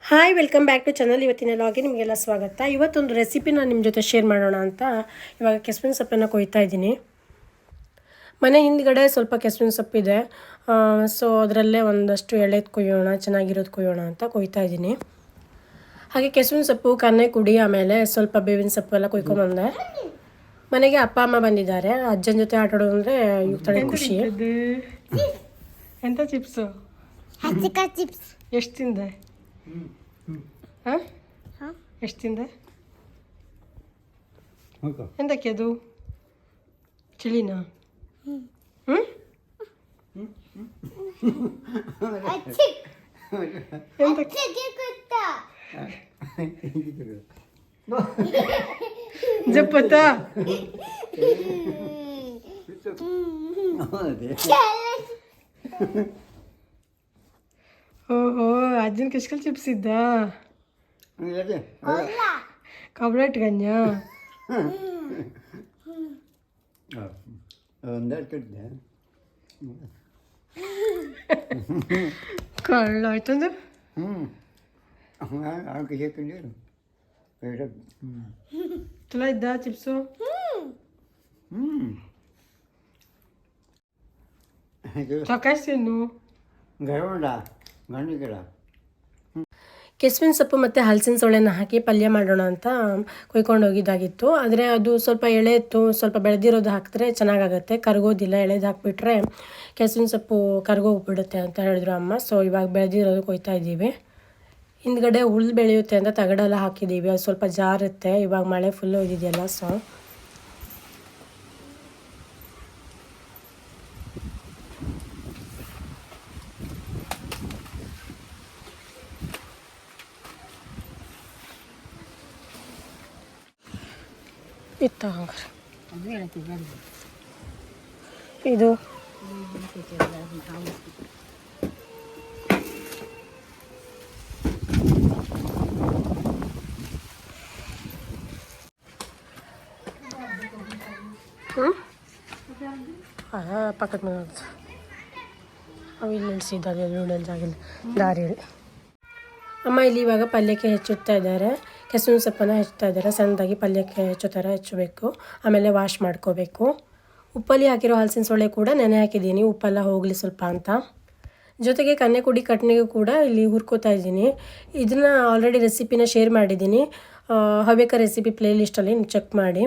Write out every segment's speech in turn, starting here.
Hi welcome back to channel. ಇವತ್ತಿನ ಲಾಗಿಗೆ ನಿಮಗೆಲ್ಲ ಸ್ವಾಗತ. ಇವತ್ತೊಂದು ರೆಸಿಪಿನ ನಿಮ್ಮ ಜೊತೆ ಶೇರ್ ಮಾಡೋಣ ಅಂತ ಇವಾಗ ಕೆಸುವಿನ ಸೊಪ್ಪನ್ನು ಕೊಯ್ತಾ ಇದ್ದೀನಿ. ಮನೆ ಹಿಂದ್ಗಡೆ ಸ್ವಲ್ಪ ಕೆಸುವಿನ ಸೊಪ್ಪಿದೆ, ಸೊ ಅದರಲ್ಲೇ ಒಂದಷ್ಟು ಎಳೆದು ಕೊಯ್ಯೋಣ, ಚೆನ್ನಾಗಿರೋದು ಕೊಯ್ಯೋಣ ಅಂತ ಕೊಯ್ತಾ ಇದ್ದೀನಿ. ಹಾಗೆ ಕೆಸುವಿನ ಸೊಪ್ಪು, ಕನ್ನೆ ಕುಡಿ, ಆಮೇಲೆ ಸ್ವಲ್ಪ ಬೇವಿನ ಸೊಪ್ಪು ಎಲ್ಲ ಕೊಯ್ಕೊಂಬಂದೆ. ಮನೆಗೆ ಅಪ್ಪ ಅಮ್ಮ ಬಂದಿದ್ದಾರೆ. ಅಜ್ಜನ ಜೊತೆ ಆಟ ಆಡೋದು ಅಂದರೆ ಇವ್ತಡೆ ಖುಷಿ. ಎಂಥ ಚಿಪ್ಸು? ಚಿಪ್ಸ್. ಎಷ್ಟು ತಿಂದೆ? ಹಾಂ, ಎಷ್ಟು ತಿಂದೆ? ಎಂತಕ್ಕೆ ಅದು? ಚಳಿನಾ? ಜಪ್ಪತ್ತಾ? ಓಹೋ, ಅಜ್ಜನ ಕಿಷ್ಕಲ್ ಚಿಪ್ಸ್ ಇದ್ದ? ಕಬ್ಲೆಟ್ ಗಂಜ ಕಳ್ಳ ಆಯ್ತಂದು. ಚಲೋ ಇದ್ದ ಚಿಪ್ಸು? ಸಾಕಾಯ್ತು. ಕೆಸುವಿನ ಸೊಪ್ಪು ಮತ್ತು ಹಲಸಿನ ಸೊಳೆನ ಹಾಕಿ ಪಲ್ಯ ಮಾಡೋಣ ಅಂತ ಕೊಯ್ಕೊಂಡು ಹೋಗಿದ್ದಾಗಿತ್ತು. ಆದರೆ ಅದು ಸ್ವಲ್ಪ ಎಳೆತ್ತು, ಸ್ವಲ್ಪ ಬೆಳೆದಿರೋದು ಹಾಕಿದ್ರೆ ಚೆನ್ನಾಗಾಗತ್ತೆ, ಕರಗೋದಿಲ್ಲ. ಎಳೆದು ಹಾಕಿಬಿಟ್ರೆ ಕೆಸುವಿನ ಸೊಪ್ಪು ಕರಗೋಗ್ಬಿಡುತ್ತೆ ಅಂತ ಹೇಳಿದ್ರು ಅಮ್ಮ. ಸೊ ಇವಾಗ ಬೆಳೆದಿರೋದು ಕೊಯ್ತಾ ಇದ್ದೀವಿ. ಹಿಂದ್ಗಡೆ ಹುಲ್ಲು ಬೆಳೆಯುತ್ತೆ ಅಂತ ತಗಡೆಲ್ಲ ಹಾಕಿದ್ದೀವಿ, ಅದು ಸ್ವಲ್ಪ ಜಾರುತ್ತೆ. ಇವಾಗ ಮಳೆ ಫುಲ್ಲು ಇದಿದೆಯಲ್ಲ, ಸೊ ಇತ್ತ ಹಂಗಾರೆ ಇದು ಪಕ್ಕದ ಮನೆ ಅವು ಇಲ್ಲಿ ನಿಲ್ಸಿದ್ದಾರೆ, ನೂಡಲ್ಸ್ ಆಗಿಲ್ಲ ದಾರಿಯಲ್ಲಿ. ಅಮ್ಮ ಇಲ್ಲಿ ಇವಾಗ ಪಲ್ಯಕ್ಕೆ ಹೆಚ್ಚುತ್ತಾ ಇದ್ದಾರೆ. ಕೆಸುವಿನ ಸೊಪ್ಪನ್ನು ಹೆಚ್ಚುತ್ತಾ ಇದ್ದಾರೆ. ಸಣ್ಣದಾಗಿ ಪಲ್ಯಕ್ಕೆ ಹೆಚ್ಚೋ ಥರ ಹೆಚ್ಚಬೇಕು, ಆಮೇಲೆ ವಾಶ್ ಮಾಡ್ಕೋಬೇಕು. ಉಪ್ಪಲ್ಲಿ ಹಾಕಿರೋ ಹಲಸಿನ ಸೊಳ್ಳೆ ಕೂಡ ನೆನೆ ಹಾಕಿದ್ದೀನಿ, ಉಪ್ಪೆಲ್ಲ ಹೋಗಲಿ ಸ್ವಲ್ಪ ಅಂತ. ಜೊತೆಗೆ ಕನ್ನೆ ಕುಡಿ ಕಟ್ನಿಗೂ ಕೂಡ ಇಲ್ಲಿ ಹುರ್ಕೋತಾ ಇದ್ದೀನಿ. ಇದನ್ನು ಆಲ್ರೆಡಿ ರೆಸಿಪಿನ ಶೇರ್ ಮಾಡಿದ್ದೀನಿ, ಹವ್ಯಕ ರೆಸಿಪಿ ಪ್ಲೇಲಿಸ್ಟಲ್ಲಿ ನೀವು ಚೆಕ್ ಮಾಡಿ.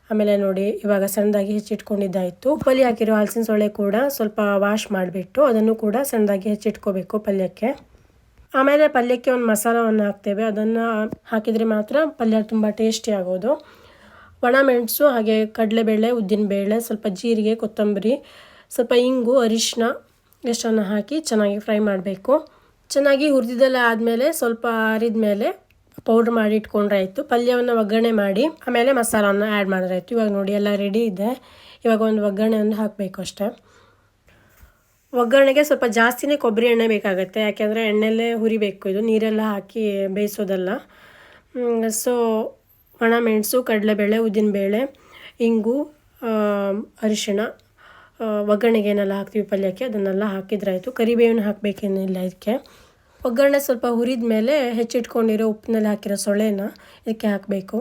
ಆಮೇಲೆ ನೋಡಿ, ಇವಾಗ ಸಣ್ಣದಾಗಿ ಹೆಚ್ಚಿಟ್ಕೊಂಡಿದ್ದಾಯಿತು. ಉಪ್ಪಲ್ಲಿ ಹಾಕಿರೋ ಹಲಸಿನ ಸೊಳ್ಳೆ ಕೂಡ ಸ್ವಲ್ಪ ವಾಶ್ ಮಾಡಿಬಿಟ್ಟು ಅದನ್ನು ಕೂಡ ಸಣ್ಣದಾಗಿ ಹೆಚ್ಚಿಟ್ಕೋಬೇಕು ಪಲ್ಯಕ್ಕೆ. ಆಮೇಲೆ ಪಲ್ಯಕ್ಕೆ ಒಂದು ಮಸಾಲವನ್ನು ಹಾಕ್ತೇವೆ, ಅದನ್ನು ಹಾಕಿದರೆ ಮಾತ್ರ ಪಲ್ಯ ತುಂಬ ಟೇಸ್ಟಿ ಆಗೋದು. ಒಣ ಮೆಣಸು, ಹಾಗೆ ಕಡಲೆಬೇಳೆ, ಉದ್ದಿನಬೇಳೆ, ಸ್ವಲ್ಪ ಜೀರಿಗೆ, ಕೊತ್ತಂಬರಿ, ಸ್ವಲ್ಪ ಇಂಗು, ಅರಿಶಿನ ಎಷ್ಟನ್ನು ಹಾಕಿ ಚೆನ್ನಾಗಿ ಫ್ರೈ ಮಾಡಬೇಕು. ಚೆನ್ನಾಗಿ ಹುರಿದಿದ್ದೆಲ್ಲ ಆದಮೇಲೆ ಸ್ವಲ್ಪ ಆರಿದ ಮೇಲೆ ಪೌಡ್ರ್ ಮಾಡಿ ಇಟ್ಕೊಂಡ್ರೆ ಆಯಿತು. ಪಲ್ಯವನ್ನು ಒಗ್ಗರಣೆ ಮಾಡಿ ಆಮೇಲೆ ಮಸಾಲವನ್ನು ಆ್ಯಡ್ ಮಾಡಿದ್ರಾಯ್ತು. ಇವಾಗ ನೋಡಿ ಎಲ್ಲ ರೆಡಿ ಇದೆ. ಇವಾಗ ಒಂದು ಒಗ್ಗರಣೆಯನ್ನು ಹಾಕಬೇಕು ಅಷ್ಟೇ. ಒಗ್ಗರಣೆಗೆ ಸ್ವಲ್ಪ ಜಾಸ್ತಿನೇ ಕೊಬ್ಬರಿ ಎಣ್ಣೆ ಬೇಕಾಗುತ್ತೆ, ಯಾಕೆಂದರೆ ಎಣ್ಣೆಲ್ಲೇ ಹುರಿಬೇಕು, ಇದು ನೀರೆಲ್ಲ ಹಾಕಿ ಬೇಯಿಸೋದಲ್ಲ. ಸೊ ಒಣ ಮೆಣಸು, ಕಡಲೆಬೇಳೆ, ಉದ್ದಿನಬೇಳೆ, ಇಂಗು, ಅರಿಶಿಣ, ಒಗ್ಗರಣೆಗೆ ಏನೆಲ್ಲ ಹಾಕ್ತೀವಿ ಪಲ್ಯಕ್ಕೆ ಅದನ್ನೆಲ್ಲ ಹಾಕಿದ್ರಾಯಿತು. ಕರಿಬೇವನ್ನು ಹಾಕಬೇಕೇನಿಲ್ಲ ಇದಕ್ಕೆ. ಒಗ್ಗರಣೆ ಸ್ವಲ್ಪ ಹುರಿದ ಮೇಲೆ ಹೆಚ್ಚಿಟ್ಕೊಂಡಿರೋ ಉಪ್ಪಿನಲ್ಲಿ ಹಾಕಿರೋ ಸೊಳ್ಳೆನ ಇದಕ್ಕೆ ಹಾಕಬೇಕು.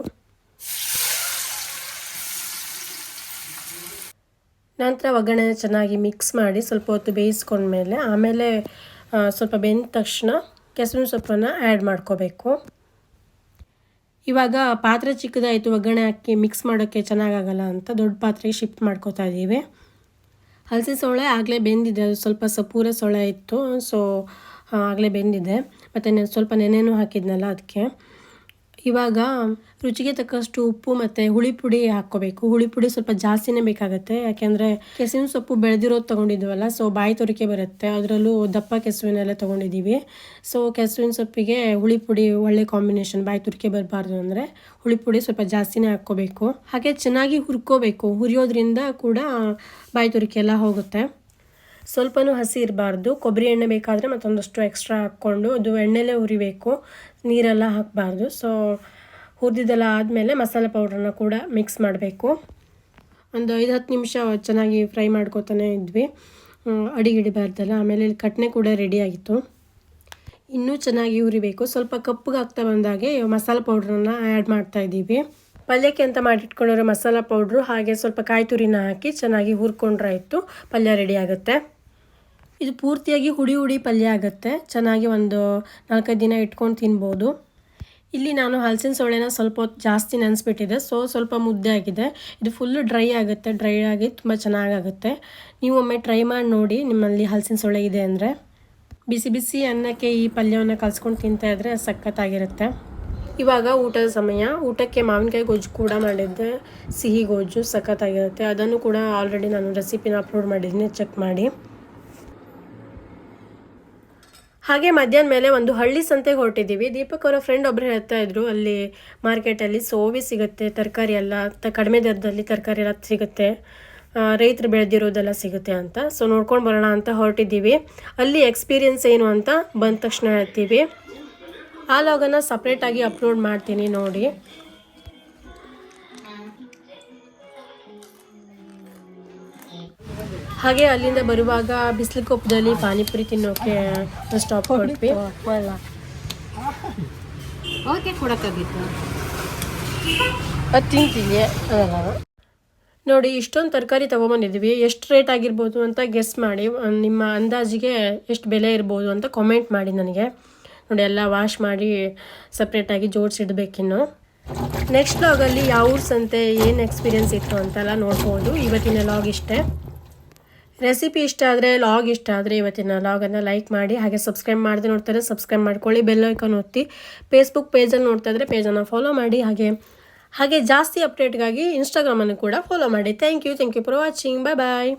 ನಂತರ ಒಗ್ಗರಣೆ ಚೆನ್ನಾಗಿ ಮಿಕ್ಸ್ ಮಾಡಿ ಸ್ವಲ್ಪ ಹೊತ್ತು ಬೇಯಿಸ್ಕೊಂಡ್ಮೇಲೆ ಆಮೇಲೆ ಸ್ವಲ್ಪ ಬೆಂದ ತಕ್ಷಣ ಕೆಸುವಿನ ಸೊಪ್ಪನ್ನು ಆ್ಯಡ್ ಮಾಡ್ಕೋಬೇಕು. ಇವಾಗ ಪಾತ್ರೆ ಚಿಕ್ಕದಾಯಿತು, ಒಗ್ಗರಣೆ ಹಾಕಿ ಮಿಕ್ಸ್ ಮಾಡೋಕ್ಕೆ ಚೆನ್ನಾಗಾಗಲ್ಲ ಅಂತ ದೊಡ್ಡ ಪಾತ್ರೆಗೆ ಶಿಫ್ಟ್ ಮಾಡ್ಕೋತಾ ಇದ್ದೀವಿ. ಹಲಸಿನ ಸೊಳ್ಳೆ ಆಗಲೇ ಬೆಂದಿದೆ, ಅದು ಸ್ವಲ್ಪ ಪೂರ ಸೊಳ್ಳೆ ಇತ್ತು, ಸೊ ಆಗಲೇ ಬೆಂದಿದೆ. ಮತ್ತು ಸ್ವಲ್ಪ ನೆನೆನೂ ಹಾಕಿದ್ನಲ್ಲ ಅದಕ್ಕೆ. ಇವಾಗ ರುಚಿಗೆ ತಕ್ಕಷ್ಟು ಉಪ್ಪು ಮತ್ತು ಹುಳಿ ಪುಡಿ ಹಾಕ್ಕೋಬೇಕು. ಹುಳಿ ಪುಡಿ ಸ್ವಲ್ಪ ಜಾಸ್ತಿನೇ ಬೇಕಾಗುತ್ತೆ, ಯಾಕೆಂದರೆ ಕೆಸುವಿನ ಸೊಪ್ಪು ಬೆಳೆದಿರೋದು ತೊಗೊಂಡಿದ್ವಲ್ಲ, ಸೊ ಬಾಯಿ ತೊರಿಕೆ ಬರುತ್ತೆ. ಅದರಲ್ಲೂ ದಪ್ಪ ಕೆಸುವಿನೆಲ್ಲ ತೊಗೊಂಡಿದ್ದೀವಿ. ಸೊ ಕೆಸುವಿನ ಸೊಪ್ಪಿಗೆ ಹುಳಿ ಪುಡಿ ಒಳ್ಳೆ ಕಾಂಬಿನೇಷನ್, ಬಾಯಿ ತುರಿಕೆ ಬರಬಾರ್ದು ಅಂದರೆ ಹುಳಿ ಪುಡಿ ಸ್ವಲ್ಪ ಜಾಸ್ತಿನೇ ಹಾಕ್ಕೋಬೇಕು. ಹಾಗೆ ಚೆನ್ನಾಗಿ ಹುರ್ಕೋಬೇಕು, ಹುರಿಯೋದ್ರಿಂದ ಕೂಡ ಬಾಯಿ ತುರಿಕೆ ಎಲ್ಲ ಹೋಗುತ್ತೆ. ಸ್ವಲ್ಪನೂ ಹಸಿ ಇರಬಾರ್ದು. ಕೊಬ್ಬರಿ ಎಣ್ಣೆ ಬೇಕಾದರೆ ಮತ್ತೊಂದಷ್ಟು ಎಕ್ಸ್ಟ್ರಾ ಹಾಕ್ಕೊಂಡು ಅದು ಎಣ್ಣೆಲೇ ಹುರಿಬೇಕು, ನೀರೆಲ್ಲ ಹಾಕಬಾರ್ದು. ಸೊ ಹುರಿದಿದ್ದೆಲ್ಲ ಆದಮೇಲೆ ಮಸಾಲೆ ಪೌಡ್ರನ್ನ ಕೂಡ ಮಿಕ್ಸ್ ಮಾಡಬೇಕು. ಒಂದು 5-10 ನಿಮಿಷ ಚೆನ್ನಾಗಿ ಫ್ರೈ ಮಾಡ್ಕೋತಾನೆ ಇದ್ವಿ, ಅಡಿಗಿಡಿಬಾರ್ದಲ್ಲ. ಆಮೇಲೆ ಇಲ್ಲಿ ಕಟ್ನೆ ಕೂಡ ರೆಡಿಯಾಗಿತ್ತು. ಇನ್ನೂ ಚೆನ್ನಾಗಿ ಹುರಿಬೇಕು. ಸ್ವಲ್ಪ ಕಪ್ಪಗೆ ಆಗ್ತಾ ಬಂದಾಗೆ ಮಸಾಲ ಪೌಡ್ರನ್ನ ಆ್ಯಡ್ ಮಾಡ್ತಾ ಇದ್ದೀವಿ. ಪಲ್ಯಕ್ಕೆ ಅಂತ ಮಾಡಿಟ್ಕೊಂಡಿರೋ ಮಸಾಲ ಪೌಡ್ರು ಹಾಗೆ ಸ್ವಲ್ಪ ಕಾಯಿ ತುರಿನ ಹಾಕಿ ಚೆನ್ನಾಗಿ ಹುರ್ಕೊಂಡ್ರಾಯ್ತು, ಪಲ್ಯ ರೆಡಿ ಆಗುತ್ತೆ. ಇದು ಪೂರ್ತಿಯಾಗಿ ಹುಡಿ ಪಲ್ಯ ಆಗುತ್ತೆ. ಚೆನ್ನಾಗಿ ಒಂದು 4-5 ದಿನ ಇಟ್ಕೊಂಡು ತಿನ್ಬೋದು. ಇಲ್ಲಿ ನಾನು ಹಲಸಿನ ಸೊಳೆನ ಸ್ವಲ್ಪ ಹೊತ್ತು ಜಾಸ್ತಿ ನೆನೆಸ್ಬಿಟ್ಟಿದೆ, ಸ್ವಲ್ಪ ಮುದ್ದೆ ಆಗಿದೆ. ಇದು ಫುಲ್ಲು ಡ್ರೈ ಆಗುತ್ತೆ, ಡ್ರೈ ಆಗಿ ತುಂಬ ಚೆನ್ನಾಗಾಗುತ್ತೆ. ನೀವು ಒಮ್ಮೆ ಟ್ರೈ ಮಾಡಿ ನೋಡಿ ನಿಮ್ಮಲ್ಲಿ ಹಲಸಿನ ಸೊಳೆ ಇದೆ ಅಂದರೆ. ಬಿಸಿ ಬಿಸಿ ಅನ್ನಕ್ಕೆ ಈ ಪಲ್ಯವನ್ನು ಕಲ್ಸ್ಕೊಂಡು ತಿಂತಾಯಿದ್ರೆ ಸಖತ್ತಾಗಿರುತ್ತೆ. ಇವಾಗ ಊಟದ ಸಮಯ. ಊಟಕ್ಕೆ ಮಾವಿನಕಾಯಿ ಗೊಜ್ಜು ಕೂಡ ಮಾಡಿದ್ದೆ, ಸಿಹಿ ಗೊಜ್ಜು ಸಖತ್ತಾಗಿರುತ್ತೆ. ಅದನ್ನು ಕೂಡ ಆಲ್ರೆಡಿ ನಾನು ರೆಸಿಪಿನ ಅಪ್ಲೋಡ್ ಮಾಡಿದ್ದೀನಿ, ಚೆಕ್ ಮಾಡಿ. ಹಾಗೆ ಮಧ್ಯಾಹ್ನ ಮೇಲೆ ಒಂದು ಹಳ್ಳಿ ಸಂತೆಗೆ ಹೊರಟಿದ್ದೀವಿ. ದೀಪಕ್ ಅವರ ಫ್ರೆಂಡ್ ಒಬ್ಬರು ಹೇಳ್ತಾ ಇದ್ರು, ಅಲ್ಲಿ ಮಾರ್ಕೆಟಲ್ಲಿ ಸೋವಿ ಸಿಗುತ್ತೆ, ತರಕಾರಿ ಎಲ್ಲ ಕಡಿಮೆ ದರದಲ್ಲಿ ತರಕಾರಿ ಎಲ್ಲ ಸಿಗುತ್ತೆ, ರೈತರು ಬೆಳೆದಿರೋದೆಲ್ಲ ಸಿಗುತ್ತೆ ಅಂತ. ಸೊ ನೋಡ್ಕೊಂಡು ಬರೋಣ ಅಂತ ಹೊರಟಿದ್ದೀವಿ. ಅಲ್ಲಿ ಎಕ್ಸ್ಪೀರಿಯನ್ಸ್ ಏನು ಅಂತ ಬಂದ ತಕ್ಷಣ ಹೇಳ್ತೀವಿ. ಆ ಲಾಗನ್ನು ಸಪ್ರೇಟಾಗಿ ಅಪ್ಲೋಡ್ ಮಾಡ್ತೀನಿ ನೋಡಿ. ಹಾಗೆ ಅಲ್ಲಿಂದ ಬರುವಾಗ ಬಿಸಿಲುಕೊಪ್ಪದಲ್ಲಿ ಪಾನಿಪುರಿ ತಿನ್ನೋಕೆ ಸ್ಟಾಪ್ ಕೊಟ್ವಿ. ಅದು ತಿಂತೀನಿ ನೋಡಿ. ಇಷ್ಟೊಂದು ತರಕಾರಿ ತೊಗೊಂಬಂದಿದ್ದೀವಿ. ಎಷ್ಟು ರೇಟ್ ಆಗಿರ್ಬೋದು ಅಂತ ಗೆಸ್ ಮಾಡಿ, ನಿಮ್ಮ ಅಂದಾಜಿಗೆ ಎಷ್ಟು ಬೆಲೆ ಇರ್ಬೋದು ಅಂತ ಕಾಮೆಂಟ್ ಮಾಡಿ ನನಗೆ. ನೋಡಿ ಎಲ್ಲ ವಾಶ್ ಮಾಡಿ ಸಪ್ರೇಟಾಗಿ ಜೋಡಿಸಿಡ್ಬೇಕಿನ್ನು. ನೆಕ್ಸ್ಟ್ ಲಾಗಲ್ಲಿ ಯಾವ ಊರು ಸಂತೆ ಏನು ಎಕ್ಸ್ಪೀರಿಯನ್ಸ್ ಇತ್ತು ಅಂತೆಲ್ಲ ನೋಡ್ಬೋದು. ಇವತ್ತಿನ ಲಾಗ್ ಇಷ್ಟೇ. ರೆಸಿಪಿ ಇಷ್ಟ ಆದರೆ, ಲಾಗ್ ಇಷ್ಟ ಆದರೆ ಇವತ್ತಿನ ಲಾಗನ್ನು ಲೈಕ್ ಮಾಡಿ. ಹಾಗೆ ಸಬ್ಸ್ಕ್ರೈಬ್ ಮಾಡದೆ ನೋಡ್ತಾರೆ ಸಬ್ಸ್ಕ್ರೈಬ್ ಮಾಡ್ಕೊಳ್ಳಿ, ಬೆಲ್ ಐಕಾನ್ ಒತ್ತಿ. ಫೇಸ್ಬುಕ್ ಪೇಜಲ್ಲಿ ನೋಡ್ತಾ ಇದ್ದರೆ ಪೇಜನ್ನು ಫಾಲೋ ಮಾಡಿ. ಹಾಗೆ ಜಾಸ್ತಿ ಅಪ್ಡೇಟ್ಗಾಗಿ ಇನ್ಸ್ಟಾಗ್ರಾಮನ್ನು ಕೂಡ ಫಾಲೋ ಮಾಡಿ. Thank you for watching. Bye.